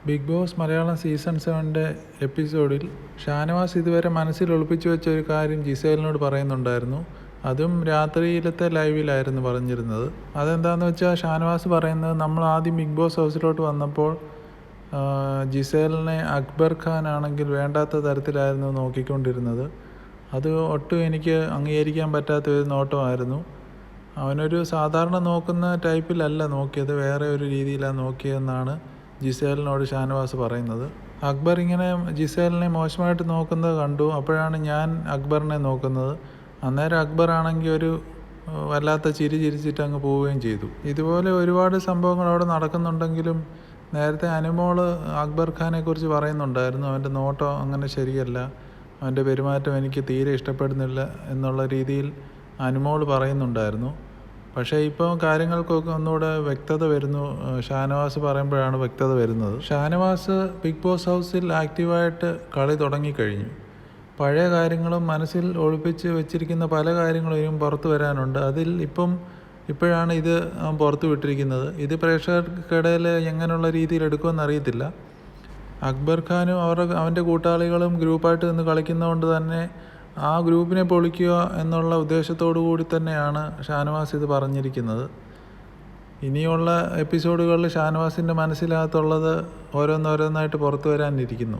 Big boss Malayalam season 7 എപ്പിസോഡിൽ ഷാനവാസ് ഇതുവരെ മനസ്സിൽ ഒളിപ്പിച്ചു വെച്ച ഒരു കാര്യം ജിസേലിനോട് പറയുന്നുണ്ടായിരുന്നു. അതും രാത്രിയിലത്തെ ലൈവിലായിരുന്നു പറഞ്ഞിരുന്നത്. അതെന്താണെന്ന് വെച്ചാൽ ഷാനവാസ് പറയുന്നത്, നമ്മൾ ആദ്യം ബിഗ് ബോസ് ഹൗസിലോട്ട് വന്നപ്പോൾ ജിസേലിനെ അക്ബർ ഖാൻ ആണെങ്കിൽ വേണ്ടാത്ത തരത്തിലായിരുന്നു നോക്കിക്കൊണ്ടിരുന്നത്. അത് ഒട്ടും എനിക്ക് അംഗീകരിക്കാൻ പറ്റാത്ത ഒരു നോട്ടമായിരുന്നു. അവനൊരു സാധാരണ നോക്കുന്ന ടൈപ്പിലല്ല നോക്കിയത്, വേറെ ഒരു രീതിയിലാണ് നോക്കിയതെന്നാണ് ജിസേലിനോട് ഷാനവാസ് പറയുന്നത്. അക്ബർ ഇങ്ങനെ ജിസേലിനെ മോശമായിട്ട് നോക്കുന്നത് കണ്ടു. അപ്പോഴാണ് ഞാൻ അക്ബറിനെ നോക്കുന്നത്. അന്നേരം അക്ബർ ആണെങ്കിൽ ഒരു വല്ലാത്ത ചിരി ചിരിച്ചിട്ട് അങ്ങ് പോവുകയും ചെയ്തു. ഇതുപോലെ ഒരുപാട് സംഭവങ്ങൾ അവിടെ നടക്കുന്നുണ്ടെങ്കിലും നേരത്തെ അനുമോൾ അക്ബർ ഖാനെ കുറിച്ച് പറയുന്നുണ്ടായിരുന്നു. അവൻ്റെ നോട്ടം അങ്ങനെ ശരിയല്ല, അവൻ്റെ പെരുമാറ്റം എനിക്ക് തീരെ ഇഷ്ടപ്പെടുന്നില്ല എന്നുള്ള രീതിയിൽ അനുമോൾ പറയുന്നുണ്ടായിരുന്നു. പക്ഷേ ഇപ്പോൾ കാര്യങ്ങൾക്കൊക്കെ ഒന്നുകൂടെ വ്യക്തത വരുന്നു. ഷാനവാസ് പറയുമ്പോഴാണ് വ്യക്തത വരുന്നത്. ഷാനവാസ് ബിഗ് ബോസ് ഹൗസിൽ ആക്റ്റീവായിട്ട് കളി തുടങ്ങിക്കഴിഞ്ഞു. പഴയ കാര്യങ്ങളും മനസ്സിൽ ഒളിപ്പിച്ച് വെച്ചിരിക്കുന്ന പല കാര്യങ്ങളും ഇനിയും പുറത്തു വരാനുണ്ട്. അതിൽ ഇപ്പോഴാണ് ഇത് പുറത്തു വിട്ടിരിക്കുന്നത്. ഇത് പ്രേക്ഷകർക്കിടയിൽ എങ്ങനെയുള്ള രീതിയിൽ എടുക്കുമെന്ന് അറിയത്തില്ല. അക്ബർ ഖാനും അവൻ്റെ കൂട്ടാളികളും ഗ്രൂപ്പായിട്ട് നിന്ന് കളിക്കുന്നതുകൊണ്ട് തന്നെ ആ ഗ്രൂപ്പിനെ പൊളിക്കുക എന്നുള്ള ഉദ്ദേശത്തോടു കൂടി തന്നെയാണ് ഷാനവാസ് ഇത് പറഞ്ഞിരിക്കുന്നത്. ഇനിയുള്ള എപ്പിസോഡുകളിൽ ഷാനവാസിൻ്റെ മനസ്സിനകത്തുള്ളത് ഓരോന്നോരോന്നായിട്ട് പുറത്തു വരാനിരിക്കുന്നു.